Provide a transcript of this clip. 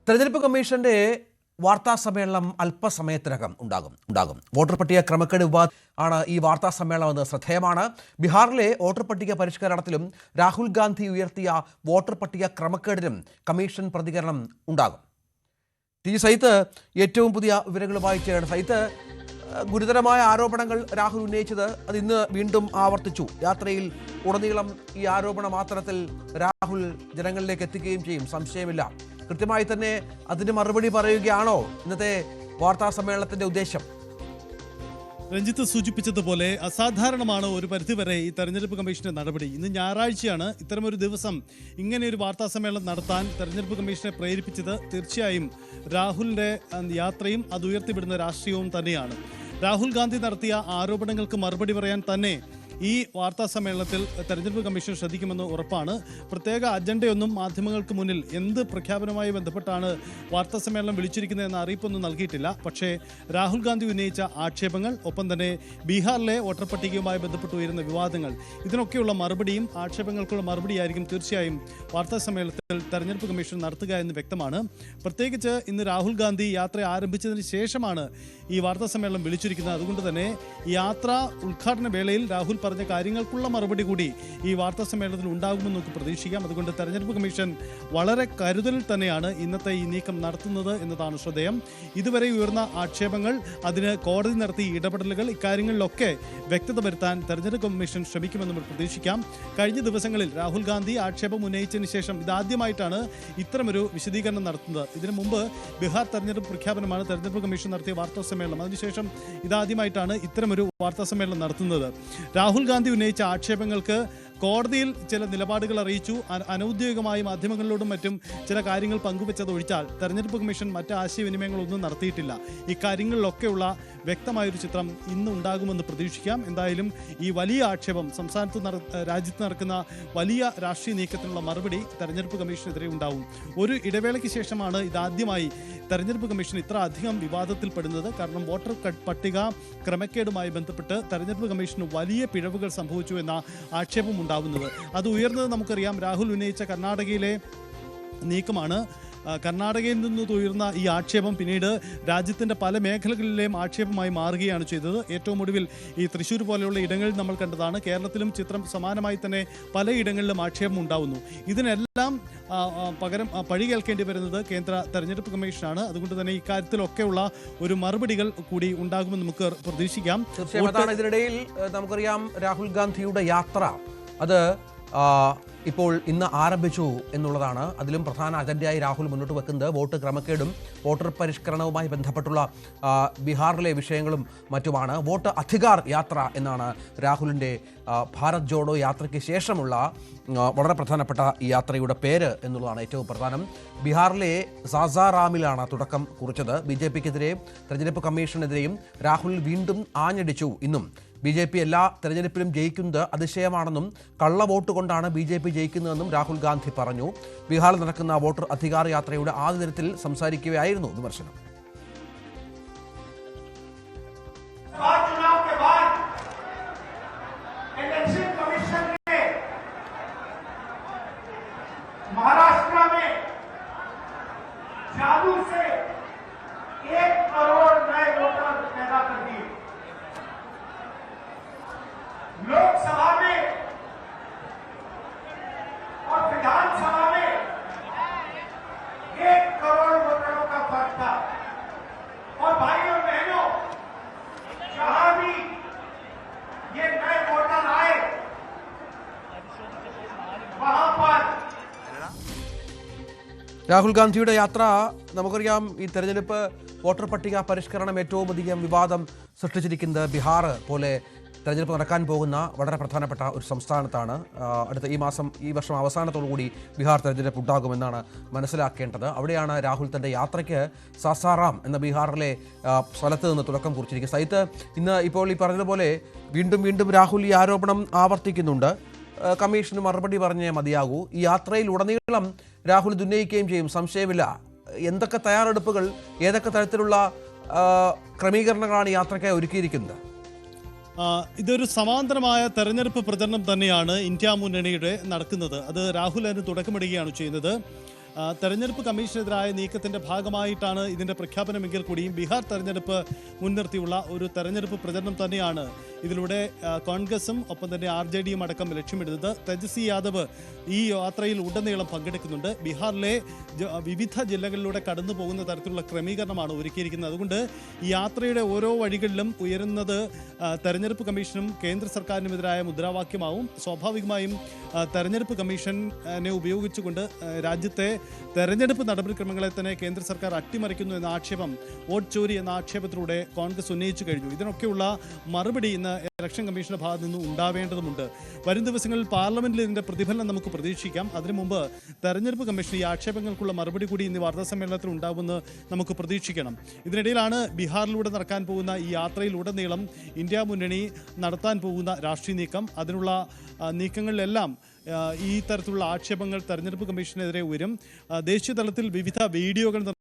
തെരഞ്ഞെടുപ്പ് കമ്മീഷന്റെ വാർത്താ സമ്മേളനം അല്പസമയത്തിനകം ഉണ്ടാകും. വോട്ടർ പട്ടിക ക്രമക്കേട് വിവാദം ആണ് ഈ വാർത്താ സമ്മേളനം എന്ന് ശ്രദ്ധേയമാണ്. ബീഹാറിലെ വോട്ടർ പട്ടിക പരിഷ്കരണത്തിലും രാഹുൽ ഗാന്ധി ഉയർത്തിയ വോട്ടർ പട്ടിക ക്രമക്കേടിലും കമ്മീഷൻ പ്രതികരണം ഉണ്ടാകും. സൈത്ത് ഏറ്റവും പുതിയ വിവരങ്ങളുമായി ചേർന്ന് സൈത്ത്, ഗുരുതരമായ ആരോപണങ്ങൾ രാഹുൽ ഉന്നയിച്ചത് അത് ഇന്ന് വീണ്ടും ആവർത്തിച്ചു. യാത്രയിൽ ഉടനീളം ഈ ആരോപണ മാത്രത്തിൽ രാഹുൽ ജനങ്ങളിലേക്ക് എത്തിക്കുകയും ചെയ്യും, സംശയമില്ല. കൃത്യമായി തന്നെ അതിന് മറുപടി പറയുകയാണോ ഇന്നത്തെ വാർത്താ സമ്മേളനത്തിന്റെ ഉദ്ദേശം? രഞ്ജിത്ത് സൂചിപ്പിച്ചതുപോലെ അസാധാരണമാണ് ഒരു പരിധിവരെ ഈ തെരഞ്ഞെടുപ്പ് കമ്മീഷന്റെ നടപടി. ഇന്ന് ഞായറാഴ്ചയാണ്. ഇത്തരമൊരു ദിവസം ഇങ്ങനെ ഒരു വാർത്താ സമ്മേളനം നടത്താൻ തെരഞ്ഞെടുപ്പ് കമ്മീഷനെ പ്രേരിപ്പിച്ചത് തീർച്ചയായും രാഹുലിന്റെ യാത്രയും അത് ഉയർത്തിവിടുന്ന രാഷ്ട്രീയവും തന്നെയാണ്. രാഹുൽ ഗാന്ധി നടത്തിയ ആരോപണങ്ങൾക്ക് മറുപടി പറയാൻ തന്നെ ഈ വാർത്താ സമ്മേളനത്തിൽ തെരഞ്ഞെടുപ്പ് കമ്മീഷൻ ശ്രദ്ധിക്കുമെന്ന് ഉറപ്പാണ്. പ്രത്യേക അജണ്ടയൊന്നും മാധ്യമങ്ങൾക്ക് മുന്നിൽ എന്ത് പ്രഖ്യാപനവുമായി ബന്ധപ്പെട്ടാണ് വാർത്താ സമ്മേളനം വിളിച്ചിരിക്കുന്നതെന്ന അറിയിപ്പൊന്നും നൽകിയിട്ടില്ല. പക്ഷേ രാഹുൽ ഗാന്ധി ഉന്നയിച്ച ആക്ഷേപങ്ങൾ, ഒപ്പം തന്നെ ബീഹാറിലെ വോട്ടർ പട്ടികയുമായി ബന്ധപ്പെട്ട് ഉയരുന്ന വിവാദങ്ങൾ, ഇതിനൊക്കെയുള്ള മറുപടിയും ആക്ഷേപങ്ങൾക്കുള്ള മറുപടിയായിരിക്കും തീർച്ചയായും വാർത്താ സമ്മേളനത്തിൽ തെരഞ്ഞെടുപ്പ് കമ്മീഷൻ നടത്തുക എന്ന് വ്യക്തമാണ്. പ്രത്യേകിച്ച് ഇന്ന് രാഹുൽ ഗാന്ധി യാത്ര ആരംഭിച്ചതിന് ശേഷമാണ് ഈ വാർത്താ സമ്മേളനം വിളിച്ചിരിക്കുന്നത്. അതുകൊണ്ട് തന്നെ യാത്രാ ഉദ്ഘാടന വേളയിൽ രാഹുൽ പറഞ്ഞ കാര്യങ്ങൾക്കുള്ള മറുപടി കൂടി ഈ വാർത്താ സമ്മേളനത്തിൽ ഉണ്ടാകുമെന്ന് നമുക്ക് പ്രതീക്ഷിക്കാം. അതുകൊണ്ട് തെരഞ്ഞെടുപ്പ് കമ്മീഷൻ വളരെ കരുതലിൽ തന്നെയാണ് ഇന്നത്തെ ഈ നീക്കം നടത്തുന്നത് എന്നതാണ് ശ്രദ്ധേയം. ഇതുവരെ ഉയർന്ന ആക്ഷേപങ്ങൾ, അതിന് കോടതി നടത്തിയ ഇടപെടലുകൾ, ഇക്കാര്യങ്ങളിലൊക്കെ വ്യക്തത വരുത്താൻ തെരഞ്ഞെടുപ്പ് കമ്മീഷൻ ശ്രമിക്കുമെന്ന് നമുക്ക് പ്രതീക്ഷിക്കാം. കഴിഞ്ഞ ദിവസങ്ങളിൽ രാഹുൽ ഗാന്ധി ആക്ഷേപം ഉന്നയിച്ചതിന് ശേഷം ഇതാദ്യമായിട്ടാണ് ഇത്തരമൊരു വിശദീകരണം നടത്തുന്നത്. ഇതിനു മുമ്പ് ബീഹാർ തെരഞ്ഞെടുപ്പ് പ്രഖ്യാപനമാണ് തെരഞ്ഞെടുപ്പ് കമ്മീഷൻ നടത്തിയ വാർത്താ സമ്മേളനം. അതിനുശേഷം ഇതാദ്യമായിട്ടാണ് ഇത്തരമൊരു വാർത്താ സമ്മേളനം നടത്തുന്നത്. രാഹുൽ ഗാന്ധി ഉന്നയിച്ച ആക്ഷേപങ്ങൾക്ക് കോടതിയിൽ ചില നിലപാടുകൾ അറിയിച്ചു. അനൌദ്യോഗികമായി മാധ്യമങ്ങളിലോടും മറ്റും ചില കാര്യങ്ങൾ പങ്കുവെച്ചതൊഴിച്ചാൽ തെരഞ്ഞെടുപ്പ് കമ്മീഷൻ മറ്റ് ആശയവിനിമയങ്ങളൊന്നും നടത്തിയിട്ടില്ല. ഇക്കാര്യങ്ങളിലൊക്കെയുള്ള വ്യക്തമായൊരു ചിത്രം ഇന്ന് ഉണ്ടാകുമെന്ന് പ്രതീക്ഷിക്കാം. എന്തായാലും ഈ വലിയ ആക്ഷേപം, രാജ്യത്ത് നടക്കുന്ന വലിയ രാഷ്ട്രീയ നീക്കത്തിനുള്ള മറുപടി തെരഞ്ഞെടുപ്പ് കമ്മീഷനെതിരെ ഉണ്ടാവും. ഒരു ഇടവേളയ്ക്ക് ശേഷമാണ് ഇതാദ്യമായി തെരഞ്ഞെടുപ്പ് കമ്മീഷൻ ഇത്ര അധികം വിവാദത്തിൽപ്പെടുന്നത്. കാരണം വോട്ടർ പട്ടിക ക്രമക്കേടുമായി ബന്ധപ്പെട്ട് തെരഞ്ഞെടുപ്പ് കമ്മീഷന് വലിയ പിഴവുകൾ സംഭവിച്ചു എന്ന ആക്ഷേപം ഉണ്ടാവുന്നത്. അത് ഉയർന്നത് നമുക്കറിയാം. രാഹുൽ ഉന്നയിച്ച കർണാടകയിലെ നീക്കമാണ്. കർണാടകയിൽ നിന്ന് ഉയർന്ന ഈ ആക്ഷേപം പിന്നീട് രാജ്യത്തിൻ്റെ പല മേഖലകളിലെയും ആക്ഷേപമായി മാറുകയാണ് ചെയ്തത്. ഏറ്റവും ഒടുവിൽ ഈ തൃശ്ശൂർ പോലെയുള്ള ഇടങ്ങളിൽ നമ്മൾ കണ്ടതാണ്. കേരളത്തിലും ചിത്രം സമാനമായി തന്നെ പലയിടങ്ങളിലും ആക്ഷേപം ഉണ്ടാവുന്നു. ഇതിനെല്ലാം പകരം പഴി കേൾക്കേണ്ടി വരുന്നത് കേന്ദ്ര തെരഞ്ഞെടുപ്പ് കമ്മീഷനാണ്. അതുകൊണ്ട് തന്നെ ഇക്കാര്യത്തിലൊക്കെയുള്ള ഒരു മറുപടികൾ കൂടി ഉണ്ടാകുമെന്ന് നമുക്ക് പ്രതീക്ഷിക്കാം. ഇതിനിടയിൽ നമുക്കറിയാം രാഹുൽ ഗാന്ധിയുടെ യാത്ര അത് ഇപ്പോൾ ഇന്ന് ആരംഭിച്ചു എന്നുള്ളതാണ്. അതിലും പ്രധാന അജണ്ടയായി രാഹുൽ മുന്നോട്ട് വെക്കുന്നത് വോട്ട് ക്രമക്കേടും വോട്ടർ പരിഷ്കരണവുമായി ബന്ധപ്പെട്ടുള്ള ബീഹാറിലെ വിഷയങ്ങളും മറ്റുമാണ്. വോട്ട് അധികാർ യാത്ര എന്നാണ് രാഹുലിൻ്റെ ഭാരത് ജോഡോ യാത്രയ്ക്ക് ശേഷമുള്ള വളരെ പ്രധാനപ്പെട്ട ഈ യാത്രയുടെ പേര് എന്നുള്ളതാണ് ഏറ്റവും പ്രധാനം. ബീഹാറിലെ സാസാറാമിലാണ് തുടക്കം കുറിച്ചത്. BJPക്കെതിരെ തെരഞ്ഞെടുപ്പ് കമ്മീഷനെതിരെയും രാഹുൽ വീണ്ടും ആഞ്ഞടിച്ചു. ഇന്നും BJP എല്ലാ തെരഞ്ഞെടുപ്പിലും ജയിക്കുന്നത് അതിശയമാണെന്നും കള്ളവോട്ട് കൊണ്ടാണ് BJP ജയിക്കുന്നതെന്നും രാഹുൽ ഗാന്ധി പറഞ്ഞു. ബീഹാറിൽ നടക്കുന്ന വോട്ടർ അധികാർ യാത്രയുടെ ആദ്യ ദിനത്തിൽ സംസാരിക്കുകയായിരുന്നു വിമർശനം. महाराष्ट्र में जादू से 1 करोड़ नए वोटर पैदा कर दिए। लोकसभा में और विधानसभा में 1 करोड़ वोटरों का फर्क था। और भाई और बहनों, जहां भी ये नए वोटर आए वहां पर രാഹുൽ ഗാന്ധിയുടെ യാത്ര നമുക്കറിയാം. ഈ തെരഞ്ഞെടുപ്പ് വോട്ടർ പട്ടിക പരിഷ്കരണം ഏറ്റവും അധികം വിവാദം സൃഷ്ടിച്ചിരിക്കുന്നത് ബീഹാർ പോലെ തെരഞ്ഞെടുപ്പ് നടക്കാൻ പോകുന്ന വളരെ പ്രധാനപ്പെട്ട ഒരു സംസ്ഥാനത്താണ്. അടുത്ത ഈ വർഷം അവസാനത്തോടുകൂടി ബീഹാർ തെരഞ്ഞെടുപ്പ് ഉണ്ടാകുമെന്നാണ് മനസ്സിലാക്കേണ്ടത്. അവിടെയാണ് രാഹുൽ തൻ്റെ യാത്രയ്ക്ക് സാസാറാം എന്ന ബീഹാറിലെ സ്ഥലത്ത് നിന്ന് തുടക്കം കുറിച്ചിരിക്കുന്നത്. സൈത്ത്, ഇന്ന് ഇപ്പോൾ ഈ പറഞ്ഞതുപോലെ വീണ്ടും രാഹുൽ ഈ ആരോപണം ആവർത്തിക്കുന്നുണ്ട്. കമ്മീഷന് മറുപടി പറഞ്ഞേ മതിയാകൂ. ഈ യാത്രയിൽ ഉടനീളം രാഹുൽ ഇത് ഉന്നയിക്കുകയും ചെയ്യും, സംശയമില്ല. എന്തൊക്കെ തയ്യാറെടുപ്പുകൾ, ഏതൊക്കെ തരത്തിലുള്ള ക്രമീകരണങ്ങളാണ് ഈ യാത്രയ്ക്കായി ഒരുക്കിയിരിക്കുന്നത്? ഇതൊരു സമാന്തരമായ തെരഞ്ഞെടുപ്പ് പ്രചരണം തന്നെയാണ് ഇന്ത്യ മുന്നണിയുടെ നടക്കുന്നത്. അത് രാഹുൽ അതിന് തുടക്കമിടുകയാണ് ചെയ്യുന്നത്. തെരഞ്ഞെടുപ്പ് കമ്മീഷനെതിരായ നീക്കത്തിന്റെ ഭാഗമായിട്ടാണ് ഇതിന്റെ പ്രഖ്യാപനമെങ്കിൽ കൂടിയും ബീഹാർ തെരഞ്ഞെടുപ്പ് മുൻനിർത്തിയുള്ള ഒരു തെരഞ്ഞെടുപ്പ് പ്രചരണം തന്നെയാണ് ഇതിലൂടെ കോൺഗ്രസും ഒപ്പം തന്നെ RJDയും അടക്കം ലക്ഷ്യമിടുന്നത്. തേജസ്വി യാദവ് ഈ യാത്രയിൽ ഉടനീളം പങ്കെടുക്കുന്നുണ്ട്. ബീഹാറിലെ വിവിധ ജില്ലകളിലൂടെ കടന്നു പോകുന്ന തരത്തിലുള്ള ക്രമീകരണമാണ് ഒരുക്കിയിരിക്കുന്നത്. അതുകൊണ്ട് ഈ യാത്രയുടെ ഓരോ വഴികളിലും ഉയരുന്നത് തെരഞ്ഞെടുപ്പ് കമ്മീഷനും കേന്ദ്ര സർക്കാരിനുമെതിരായ മുദ്രാവാക്യമാവും. സ്വാഭാവികമായും തെരഞ്ഞെടുപ്പ് കമ്മീഷനെ ഉപയോഗിച്ചുകൊണ്ട് രാജ്യത്തെ തെരഞ്ഞെടുപ്പ് നടപടിക്രമങ്ങളെ തന്നെ കേന്ദ്ര സർക്കാർ അട്ടിമറിക്കുന്നു എന്ന ആക്ഷേപം, വോട്ട് ചോരി എന്ന ആക്ഷേപത്തിലൂടെ കോൺഗ്രസ് ഉന്നയിച്ചു കഴിഞ്ഞു. ഇതിനൊക്കെയുള്ള മറുപടി ഇന്ന് ഇലക്ഷൻ കമ്മീഷന്റെ ഭാഗത്തു നിന്ന് ഉണ്ടാവേണ്ടതുണ്ട്. വരും ദിവസങ്ങളിൽ പാർലമെന്റിൽ ഇതിന്റെ പ്രതിഫലനം നമുക്ക് പ്രതീക്ഷിക്കാം. അതിനു മുമ്പ് തെരഞ്ഞെടുപ്പ് കമ്മീഷൻ ഈ ആക്ഷേപങ്ങൾക്കുള്ള മറുപടി കൂടി ഇന്ന് വാർത്താ സമ്മേളനത്തിൽ ഉണ്ടാവുമെന്ന് നമുക്ക് പ്രതീക്ഷിക്കണം. ഇതിനിടയിലാണ് ബീഹാറിലൂടെ നടക്കാൻ പോകുന്ന ഈ യാത്രയിലുടനീളം ഇന്ത്യ മുന്നണി നടത്താൻ പോകുന്ന രാഷ്ട്രീയ നീക്കം. അതിനുള്ള നീക്കങ്ങളിലെല്ലാം ഈ തരത്തിലുള്ള ആക്ഷേപങ്ങൾ തെരഞ്ഞെടുപ്പ് കമ്മീഷനെതിരെ ഉയരും. ദേശീയ തലത്തിൽ വിവിധ വീഡിയോകൾ